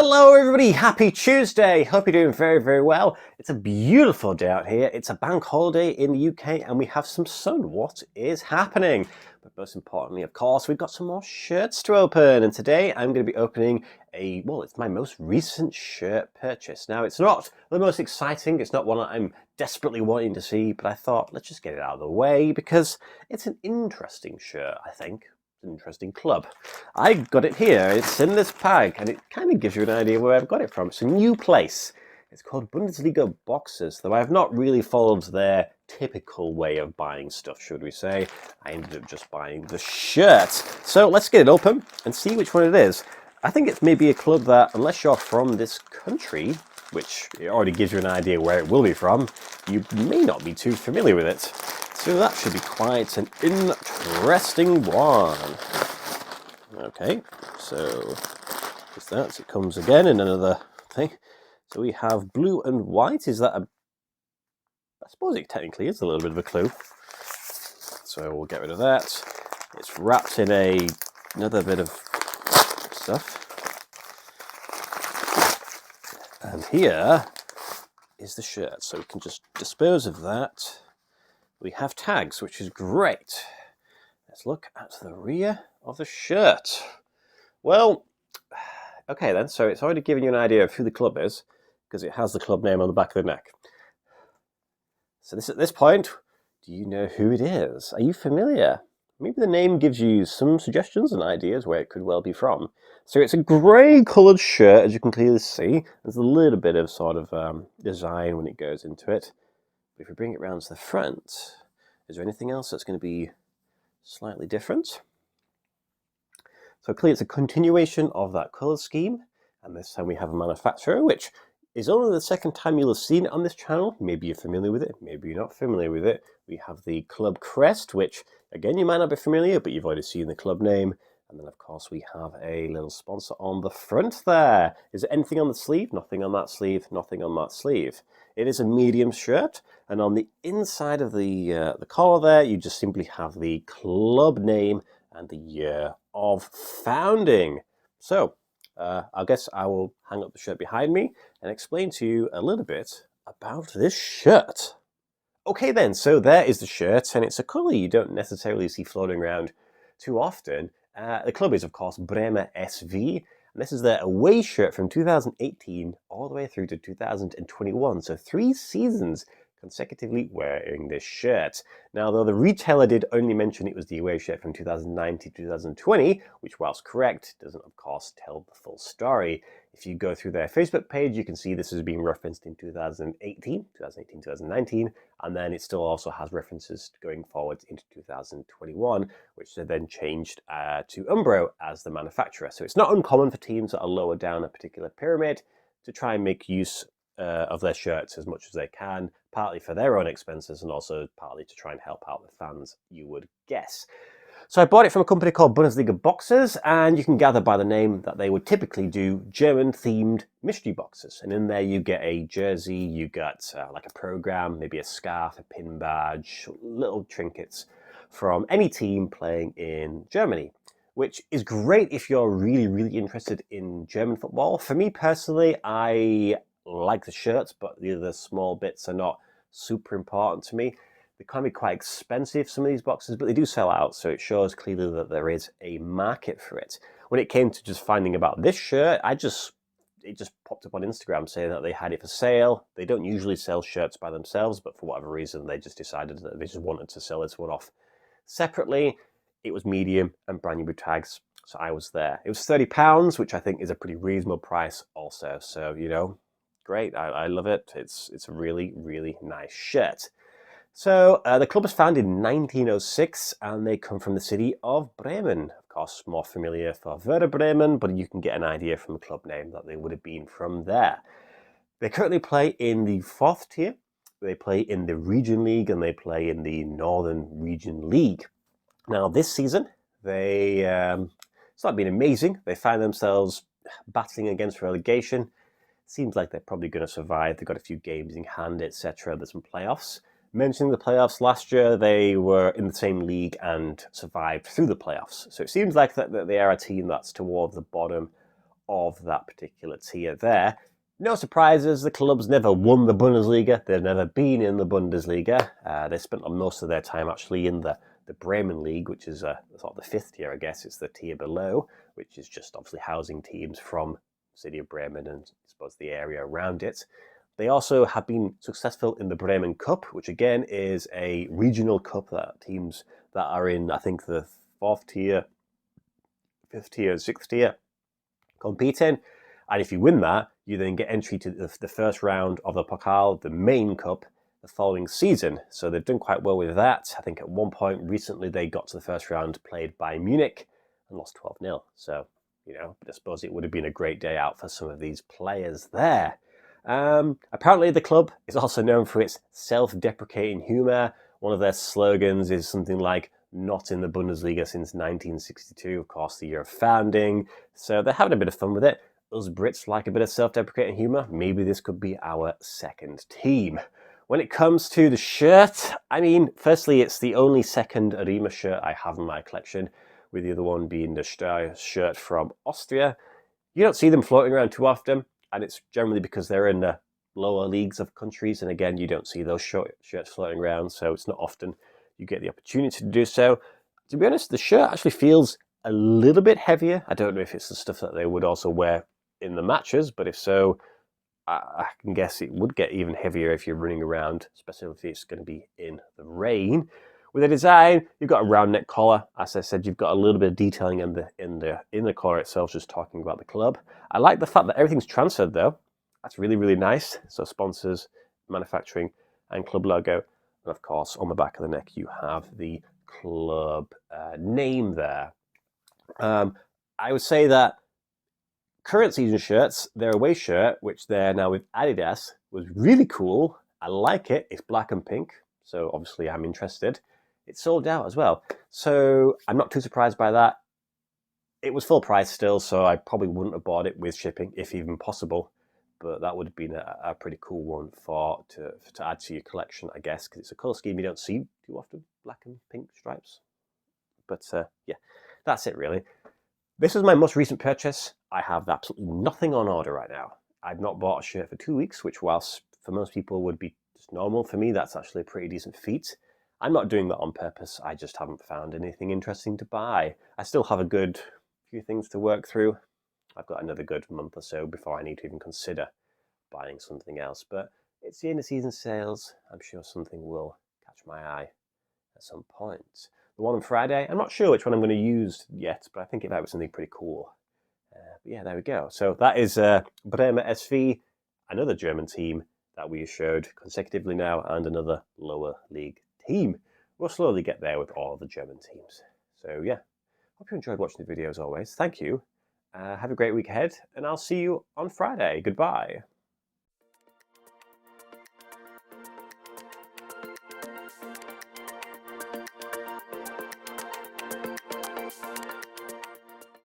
Hello everybody, happy Tuesday. Hope you're doing very, very well. It's a beautiful day out here. It's a bank holiday in the UK and we have some sun. What is happening? But most importantly, of course, we've got some more shirts to open. And today I'm going to be opening it's my most recent shirt purchase. Now, it's not the most exciting. It's not one that I'm desperately wanting to see, but I thought, let's just get it out of the way because it's an interesting shirt, I think. An interesting club. I got it here. It's in this pack, and it kind of gives you an idea where I've got it from. It's a new place. It's called Bundesliga Boxes, though I've not really followed their typical way of buying stuff, should we say. I ended up just buying the shirt. So let's get it open and see which one it is. I think it's maybe a club that, unless you're from this country, which it already gives you an idea where it will be from, you may not be too familiar with it. So that should be quite an interesting one. Okay, so just that, it comes again in another thing. So we have blue and white. Is that I suppose it technically is a little bit of a clue. So we'll get rid of that. It's wrapped in another bit of stuff. And here is the shirt. So we can just dispose of that. We have tags, which is great. Let's look at the rear of the shirt. Well, okay then, so it's already given you an idea of who the club is, because it has the club name on the back of the neck. So at this point, do you know who it is? Are you familiar? Maybe the name gives you some suggestions and ideas where it could well be from. So it's a grey coloured shirt, as you can clearly see. There's a little bit of sort of design when it goes into it. If we bring it round to the front, is there anything else that's going to be slightly different? So clearly it's a continuation of that colour scheme, and this time we have a manufacturer, which is only the second time you'll have seen it on this channel. Maybe you're familiar with it, maybe you're not familiar with it. We have the club crest, which again you might not be familiar, but you've already seen the club name. And then of course we have a little sponsor on the front there. Is there anything on the sleeve? Nothing on that sleeve, nothing on that sleeve. It is a medium shirt, and on the inside of the collar there, you just simply have the club name and the year of founding. So I guess I will hang up the shirt behind me and explain to you a little bit about this shirt. Okay then, so there is the shirt, and it's a colour you don't necessarily see floating around too often. The club is, of course, Bremer SV, and this is their away shirt from 2018 all the way through to 2021, so 3 seasons consecutively wearing this shirt. Now, though the retailer did only mention it was the away shirt from 2019 to 2020, which, whilst correct, doesn't, of course, tell the full story. If you go through their Facebook page, you can see this is being referenced in 2018, 2019, and then it still also has references going forward into 2021, which they then changed to Umbro as the manufacturer. So it's not uncommon for teams that are lower down a particular pyramid to try and make use of their shirts as much as they can, partly for their own expenses and also partly to try and help out the fans, you would guess. So I bought it from a company called Bundesliga Boxes, and you can gather by the name that they would typically do German-themed mystery boxes. And in there you get a jersey, you get like a program, maybe a scarf, a pin badge, little trinkets from any team playing in Germany, which is great if you're really, really interested in German football. For me personally, I like the shirts, but the other small bits are not super important to me. They can be quite expensive, some of these boxes, but they do sell out, so it shows clearly that there is a market for it. When it came to just finding about this shirt, it just popped up on Instagram saying that they had it for sale. They don't usually sell shirts by themselves, but for whatever reason, they just decided that they just wanted to sell this one off separately. It was medium and brand new tags, so I was there. It was £30, which I think is a pretty reasonable price also, so, you know, great. I love it. It's a really, really nice shirt. So the club was founded in 1906, and they come from the city of Bremen. Of course, more familiar for Werder Bremen, but you can get an idea from the club name that they would have been from there. They currently play in the 4th tier. They play in the Region League, and they play in the Northern Region League. Now, this season, it's not been amazing. They find themselves battling against relegation. Seems like they're probably going to survive. They've got a few games in hand, etc. There's some playoffs. Mentioning the playoffs, last year they were in the same league and survived through the playoffs. So it seems like that they are a team that's towards the bottom of that particular tier there. No surprises, the club's never won the Bundesliga. They've never been in the Bundesliga. They spent most of their time actually in the Bremen League, which is sort of the fifth tier, I guess. It's the tier below, which is just obviously housing teams from the city of Bremen and I suppose the area around it. They also have been successful in the Bremen Cup, which again is a regional cup that teams that are in, I think, the fourth tier, fifth tier, and sixth tier compete in. And if you win that, you then get entry to the first round of the Pokal, the main cup, the following season. So they've done quite well with that. I think at one point recently they got to the first round played by Munich and lost 12-0. So, you know, I suppose it would have been a great day out for some of these players there. Apparently the club is also known for its self-deprecating humour. One of their slogans is something like, not in the Bundesliga since 1962, of course, the year of founding. So they're having a bit of fun with it. Us Brits like a bit of self-deprecating humour. Maybe this could be our second team. When it comes to the shirt, I mean, firstly, it's the only second Arema shirt I have in my collection, with the other one being the Steyr shirt from Austria. You don't see them floating around too often, and it's generally because they're in the lower leagues of countries, and again, you don't see those shirts floating around, so it's not often you get the opportunity to do so. To be honest, the shirt actually feels a little bit heavier. I don't know if it's the stuff that they would also wear in the matches, but if so, I can guess it would get even heavier if you're running around, especially if it's going to be in the rain. With the design, you've got a round neck collar. As I said, you've got a little bit of detailing in the collar itself, just talking about the club. I like the fact that everything's transferred though. That's really, really nice. So sponsors, manufacturing, and club logo. And of course, on the back of the neck, you have the club name there. I would say that current season shirts, their away shirt, which they're now with Adidas, was really cool. I like it. It's black and pink, so obviously I'm interested. It's sold out as well, so I'm not too surprised by that. It was full price still, so I probably wouldn't have bought it with shipping, if even possible. But that would have been a pretty cool one to add to your collection, I guess, because it's a colour scheme you don't see too often, black and pink stripes. But yeah, that's it really. This is my most recent purchase. I have absolutely nothing on order right now. I've not bought a shirt for 2 weeks, which whilst for most people would be just normal, for me that's actually a pretty decent feat. I'm not doing that on purpose. I just haven't found anything interesting to buy. I still have a good few things to work through. I've got another good month or so before I need to even consider buying something else. But it's the end of season sales. I'm sure something will catch my eye at some point. The one on Friday, I'm not sure which one I'm going to use yet, but I think it might be something pretty cool. But yeah, there we go. So that is Bremer SV, another German team that we showed consecutively now, and another lower league team. We'll slowly get there with all of the German teams. So yeah, hope you enjoyed watching the video as always. Thank you. Have a great week ahead, and I'll see you on Friday. Goodbye.